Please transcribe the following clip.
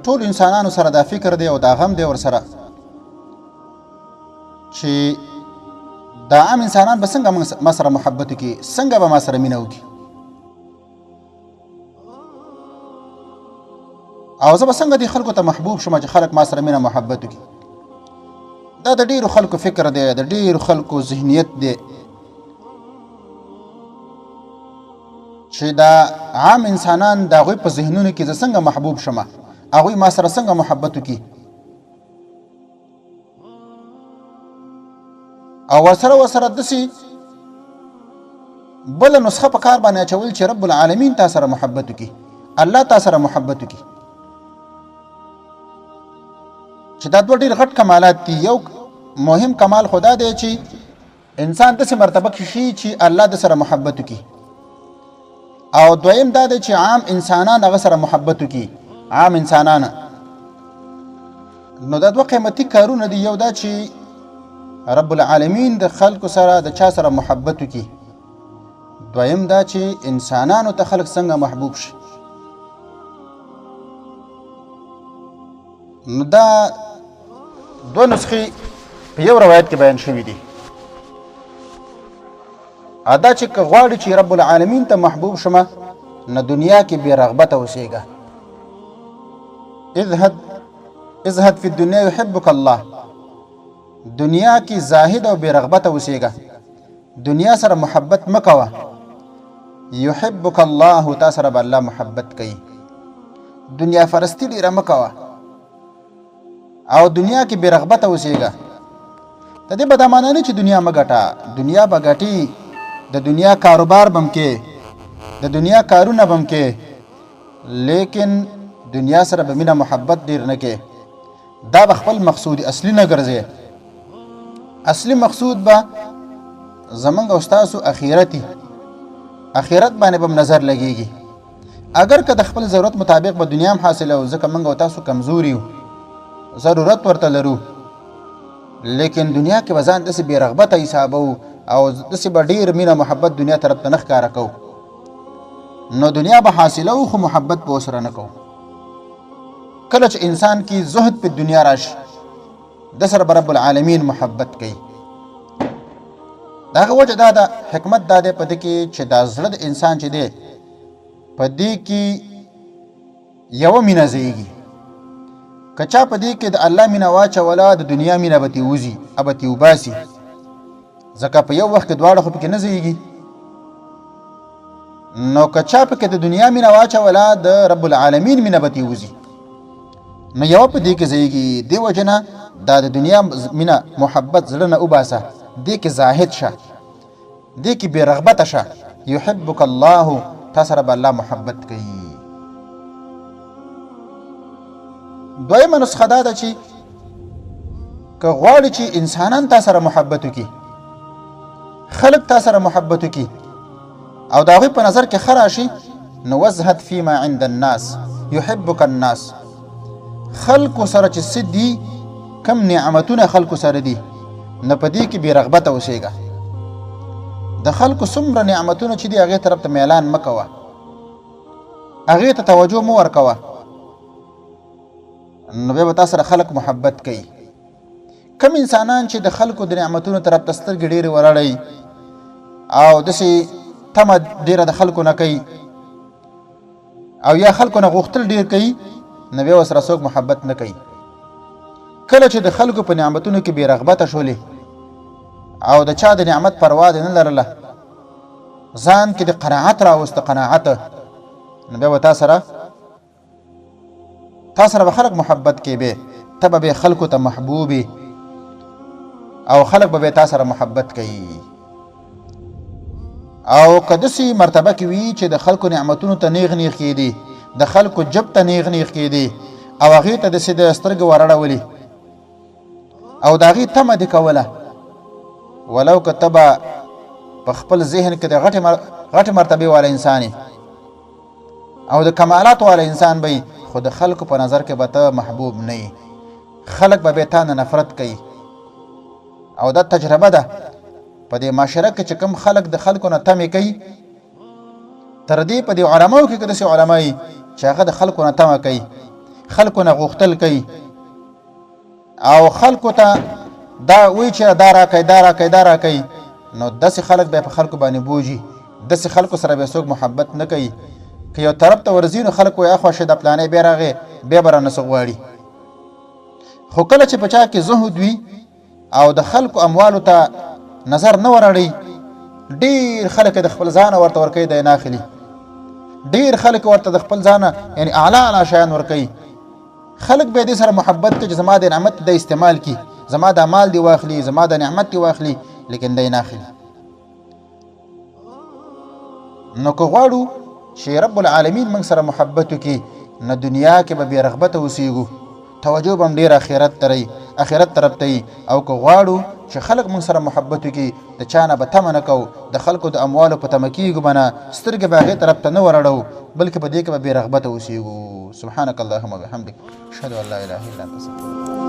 ټولو انسانانو سره دا فکر دی او دا غم دی ورسره چې دا عام انسانان به څنګه ما سره محبت وکړي، څنګه به ما سره مینه وکړي، او زه به څنګه دې خلکو ته محبوب شم چې خلک ما سره مینه محبت وکړي. دا د ډېرو خلکو فکر دی، د ډېرو خلکو ذهنیت دی چې دا عام انسانان د هغوی په ذهنونو کې زه څنګه محبوب شم، هغوی ما سره څنګه محبت وکړي. او ورسره داسې بله نسخه په کار باندې اچول چې رب العالمین تا سره محبت وکړي، الله تا سره محبت وکړي، چې دا دوه ډېر غټ کمالات دي. یو مهم کمال خدا دی چې انسان داسې مرتبه کې شي چې الله د سره محبت وکړي، او دویم دا دی چې عام انسانان هغه سره محبت وکړي، عام انسانان. نو دا دوه قیمتي کارونه دي، یو دا چې رب العالمین د خلکو سره د چا سره محبت وکړي، دویم دا چې انسانانو ته خلک څنګه محبوب شي. نو دا دوه نسخې په یو روایت کې بیان شوي دي. دا چې که غواړي چې رب العالمین ته محبوب شمه، نه دنیا کې بې رغبته اوسېږه. اذهب فی الدنیا یحبک الله، دنیا کې زاهد او بې رغبته اوسېږه، دنیا سره محبت مه کوه. یحبک الله، تا سره به الله محبت کوي. دنیا فرستی ډېره مه کوه او دنیا کې بې رغبته اوسېږه. د دې به دا معنی نه چې دنیا مه ګټه، دنیا به ګټي، د دنیا کاروبار به م کې، د دنیا کارونه به م کې، لیکن دنیا سره به مینه محبت ډېر نه کې. دا به خپل مقصود اصلي نه ګرځې. اصلي مقصود به زمونږ او ستاسو اخرتي، اخرت باندې به نظر لګېږي. اگر که د خپل ضرورت مطابق به دنیا هم حاصله ځکه موږ او تاسو کمزوري یو، ضرورت ورته لرو، لیکن دنیا کې به ځان داسې بې رغبته حسابو او داسې به ډېر مینه محبت دنیا طرف ته نه ښکاره کوو. نو دنیا به حاصلو خو محبت به ورسره نه کوو. کله چې انسان کې زهد په دنیا راشي، د سره به رب العالمین محبت کوي. د هغه وجه دا ده، حکمت دا دی په دې کې چې دا زړه د انسان چې دی په دې کې یوه مینه ځایږي. که چا په دې کې د الله مینه واچوله، د دنیا مینه به ترې وځي، به ترې وباسي، ځکه په یو وخت کې دواړه خو پکې نه ځایږي. نو که چا پکې د دنیا مینه واچوله، د رب العالمین مینه به ترې وځي، نو یوه په دې کې ځایږي. دې وجه نه دا د دنیا مینه محبت زړه نه وباسه، دې کې زاهد شه، دې کې بې رغبته شه. یحبک الله، تا سره به الله محبت کوي. دویمه نسخه دا ده چې که غواړي چې انسانان تا سره محبت وکړي، خلق تا سره محبت وکړي او د هغوی په نظر کې ښه راشي، نو وزهد فیما عند الناس یحبک الناس. خلکو سره چې څه دي، کم نعمتونه خلکو سره دي، نه په دې کې بې رغبته اوسېږه. د خلکو څومره نعمتونه چې دي هغې طرف ته میلان مه کوه، هغې ته توجه مه ورکوه، نو بیا به تا سره خلک محبت کوي. کم انسانان چې د خلکو د نعمتونو طرف ته سترګې ډېرې ولاړوي او داسې تمه ډېره د خلکو نه کوي او یا خلکو نه غوښتل ډېر کوي، نو بیا ورسره څوک محبت نه کوي. کله چې د خلکو په نعمتونو کې بې رغبته شولې او د چا د نعمت پروا دې نه لرله، ځان کې د قناعت راوسته، قناعت، نو بیا به تا سره به خلک محبت کوي، به ته به خلکو ته محبوبې او خلک به تا سره محبت کوي. او که داسې مرتبه کې وي چې د خلکو نعمتونو ته نیغ نیغ کېدي، د خلکو جب ته نیغ نیغ کېدي او هغې ته داسې د سترګې ورړولې او د هغې تمه دې کوله، ولو که ته به په خپل ذهن کې د غټې مرتبې والا انسان او د کمالات والا انسان به، خو د خلکو په نظر کې به ته محبوب نه یې. خلک به تا نه نفرت کوي. او دا تجربه ده په دې معاشره کې چې کوم خلک د خلکو نه تمې کوي، تر دې په دې علماو کې که داسې علما وي چې هغه د خلکو نه تمه کوي، خلکو نه غوښتل کوي او خلکو ته دا وایي چې دا راکئ دا راکئ دا راکئ، نو داسې خلک به په خلکو باندې بوجي، داسې خلکو سره به څوک محبت نه کوي. که یو طرف ته ورځي نو خلک وایي اخوا شه د پلانې بیا راغی بیا به رانه څه غواړي. خو کله چې په چا کې زهد وي او د خلکو اموالو ته نظر نه ورړي، ډېر خلک د خپل ځانه ورته ورکوي دی نه اخلي، ډېر خلک ورته د خپل ځانه یعنی اعلی اعلی شیان ورکوي. خلک به دې سره محبت کوي چې زما د نعمت د استعمال کی، زما د مال دی واخلي، زما د نعمت دی واخلي، لیکن دی نه اخلي. نو که غواړو چې رب العالمین موږ سره محبت وکړي، نو دنیا کې به بې رغبته اوسېږو، توجه به هم ډېر آخرت طرف ته وي. او که غواړو چې خلک موږ سره محبت وکړي، د چا نه به تمه نه کوو، د خلکو د اموالو په تمه کېږو به نه، سترګې به هغې طرف ته نه ورړو، بلکې په دې کې به بې رغبته اوسېږو. سبحانک اللهم وبحمدک اشهد ان لا اله الا انت استغفرک.